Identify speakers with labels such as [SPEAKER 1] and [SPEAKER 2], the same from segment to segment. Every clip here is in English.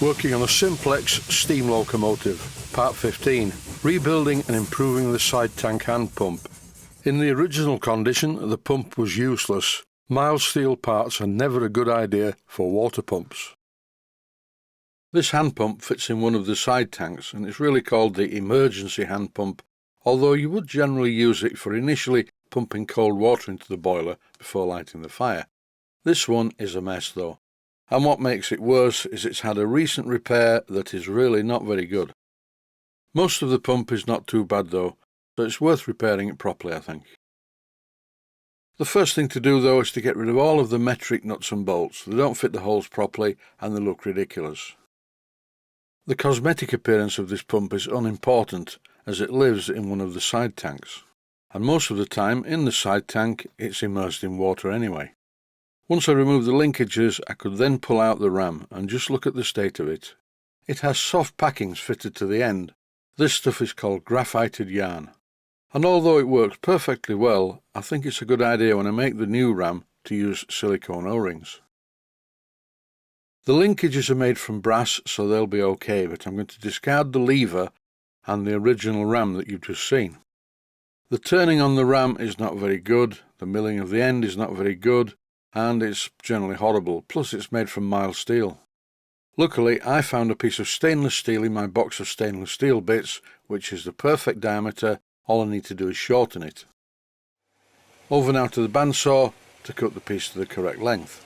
[SPEAKER 1] Working on a Simplex steam locomotive, part 15, rebuilding and improving the side tank hand pump. In the original condition, the pump was useless. Mild steel parts are never a good idea for water pumps. This hand pump fits in one of the side tanks and it's really called the emergency hand pump, although you would generally use it for initially pumping cold water into the boiler before lighting the fire. This one is a mess though, and what makes it worse is it's had a recent repair that is really not very good. Most of the pump is not too bad though, so it's worth repairing it properly, I think. The first thing to do though is to get rid of all of the metric nuts and bolts. They don't fit the holes properly and they look ridiculous. The cosmetic appearance of this pump is unimportant as it lives in one of the side tanks, and most of the time in the side tank it's immersed in water anyway. Once I remove the linkages, I could then pull out the ram and just look at the state of it. It has soft packings fitted to the end. This stuff is called graphited yarn, and although it works perfectly well, I think it's a good idea when I make the new ram to use silicone O-rings. The linkages are made from brass, so they'll be okay, but I'm going to discard the lever and the original ram that you've just seen. The turning on the ram is not very good, the milling of the end is not very good, and it's generally horrible, plus it's made from mild steel. Luckily, I found a piece of stainless steel in my box of stainless steel bits, which is the perfect diameter. All I need to do is shorten it. Over now to the bandsaw to cut the piece to the correct length.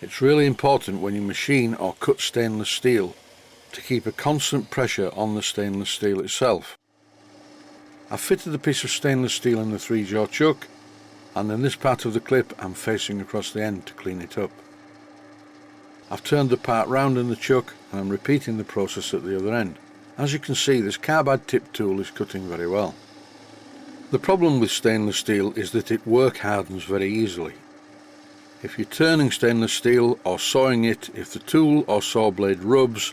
[SPEAKER 1] It's really important when you machine or cut stainless steel to keep a constant pressure on the stainless steel itself. I've fitted the piece of stainless steel in the 3-jaw chuck, and in this part of the clip I'm facing across the end to clean it up. I've turned the part round in the chuck and I'm repeating the process at the other end. As you can see, this carbide tip tool is cutting very well. The problem with stainless steel is that it work hardens very easily. If you're turning stainless steel or sawing it, if the tool or saw blade rubs,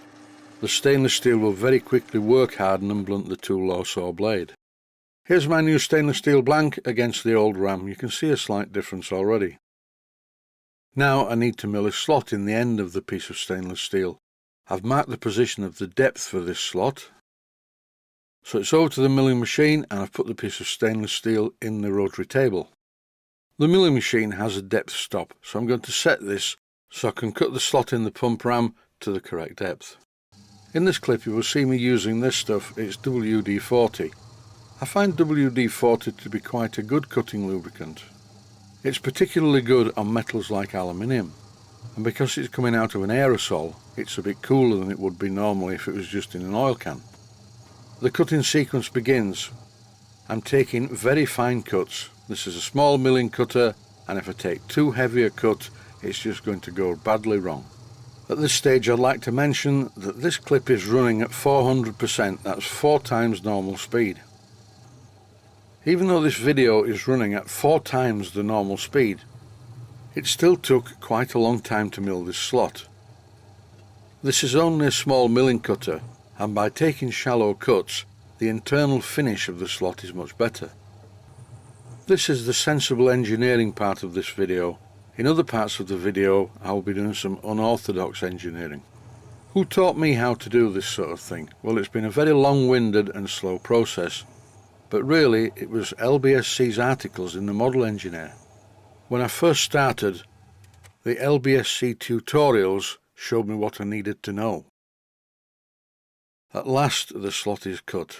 [SPEAKER 1] the stainless steel will very quickly work harden and blunt the tool or saw blade. Here's my new stainless steel blank against the old ram. You can see a slight difference already. Now I need to mill a slot in the end of the piece of stainless steel. I've marked the position of the depth for this slot. So it's over to the milling machine and I've put the piece of stainless steel in the rotary table. The milling machine has a depth stop, so I'm going to set this so I can cut the slot in the pump ram to the correct depth. In this clip you will see me using this stuff. It's WD-40. I find WD-40 to be quite a good cutting lubricant. It's particularly good on metals like aluminium, and because it's coming out of an aerosol, it's a bit cooler than it would be normally if it was just in an oil can. The cutting sequence begins. I'm taking very fine cuts. This is a small milling cutter, and if I take too heavy a cut, it's just going to go badly wrong. At this stage I'd like to mention that this clip is running at 400%, that's 4 times normal speed. Even though this video is running at 4 times the normal speed, it still took quite a long time to mill this slot. This is only a small milling cutter, and by taking shallow cuts, the internal finish of the slot is much better. This is the sensible engineering part of this video. In other parts of the video, I will be doing some unorthodox engineering. Who taught me how to do this sort of thing? Well, it's been a very long-winded and slow process. But really, it was LBSC's articles in the Model Engineer. When I first started, the LBSC tutorials showed me what I needed to know. At last, the slot is cut.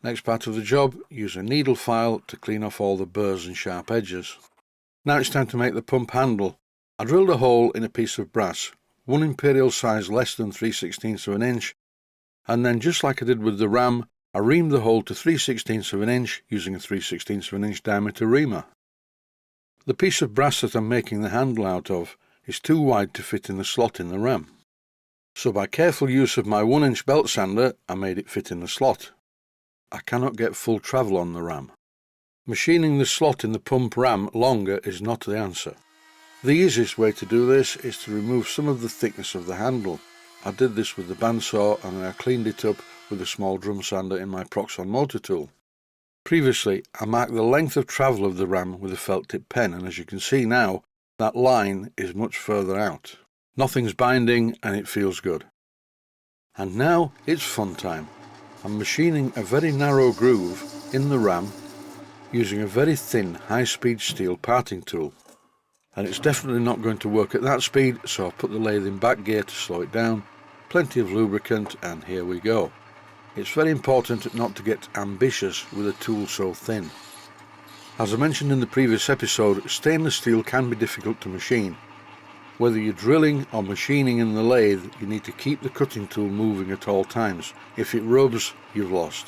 [SPEAKER 1] Next part of the job, use a needle file to clean off all the burrs and sharp edges. Now it's time to make the pump handle. I drilled a hole in a piece of brass, 1 imperial size less than 3/16 of an inch, and then just like I did with the ram, I reamed the hole to 3/16 of an inch using a 3/16 of an inch diameter reamer. The piece of brass that I'm making the handle out of is too wide to fit in the slot in the ram. So by careful use of my 1-inch belt sander, I made it fit in the slot. I cannot get full travel on the ram. Machining the slot in the pump ram longer is not the answer. The easiest way to do this is to remove some of the thickness of the handle. I did this with the bandsaw and I cleaned it up with a small drum sander in my Proxxon motor tool. Previously, I marked the length of travel of the ram with a felt tip pen, and as you can see now, that line is much further out. Nothing's binding and it feels good. And now it's fun time. I'm machining a very narrow groove in the ram using a very thin high-speed steel parting tool. And it's definitely not going to work at that speed, so I've put the lathe in back gear to slow it down, plenty of lubricant, and here we go. It's very important not to get ambitious with a tool so thin. As I mentioned in the previous episode, stainless steel can be difficult to machine. Whether you're drilling or machining in the lathe, you need to keep the cutting tool moving at all times. If it rubs, you've lost.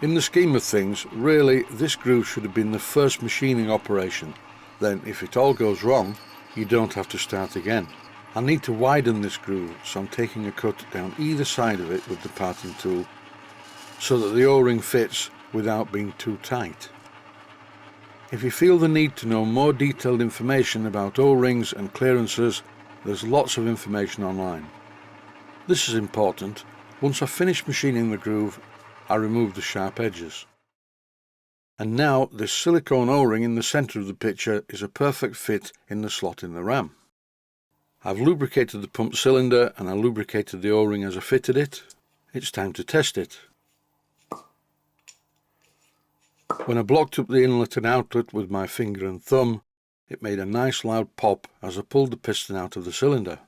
[SPEAKER 1] In the scheme of things, really, this groove should have been the first machining operation. Then, if it all goes wrong, you don't have to start again. I need to widen this groove, so I'm taking a cut down either side of it with the parting tool, so that the O-ring fits without being too tight. If you feel the need to know more detailed information about O-rings and clearances, there's lots of information online. This is important. Once I've finished machining the groove, I remove the sharp edges. And now this silicone O-ring in the centre of the picture is a perfect fit in the slot in the ram. I've lubricated the pump cylinder and I lubricated the O-ring as I fitted it. It's time to test it. When I blocked up the inlet and outlet with my finger and thumb, it made a nice loud pop as I pulled the piston out of the cylinder.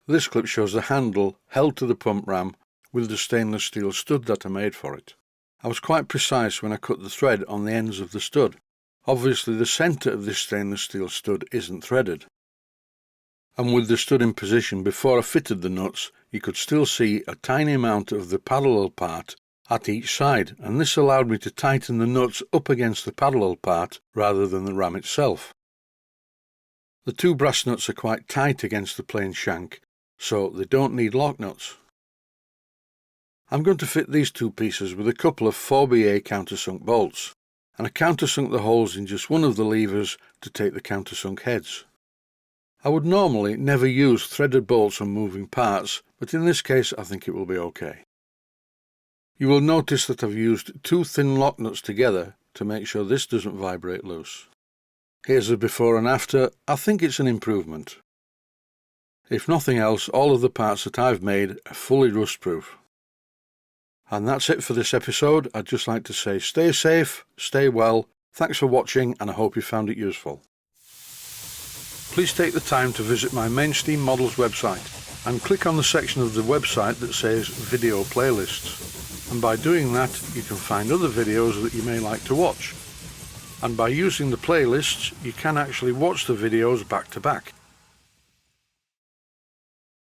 [SPEAKER 1] This clip shows the handle held to the pump ram with the stainless steel stud that I made for it. I was quite precise when I cut the thread on the ends of the stud. Obviously the centre of this stainless steel stud isn't threaded. And with the stud in position before I fitted the nuts, you could still see a tiny amount of the parallel part at each side, and this allowed me to tighten the nuts up against the parallel part rather than the ram itself. The two brass nuts are quite tight against the plain shank, so they don't need lock nuts. I'm going to fit these two pieces with a couple of 4BA countersunk bolts, and I countersunk the holes in just one of the levers to take the countersunk heads. I would normally never use threaded bolts on moving parts, but in this case I think it will be okay. You will notice that I've used two thin lock nuts together to make sure this doesn't vibrate loose. Here's a before and after. I think it's an improvement. If nothing else, all of the parts that I've made are fully rust-proof. And that's it for this episode. I'd just like to say stay safe, stay well, thanks for watching, and I hope you found it useful. Please take the time to visit my Mainsteam Models website and click on the section of the website that says Video Playlists. And by doing that, you can find other videos that you may like to watch. And by using the playlists, you can actually watch the videos back to back.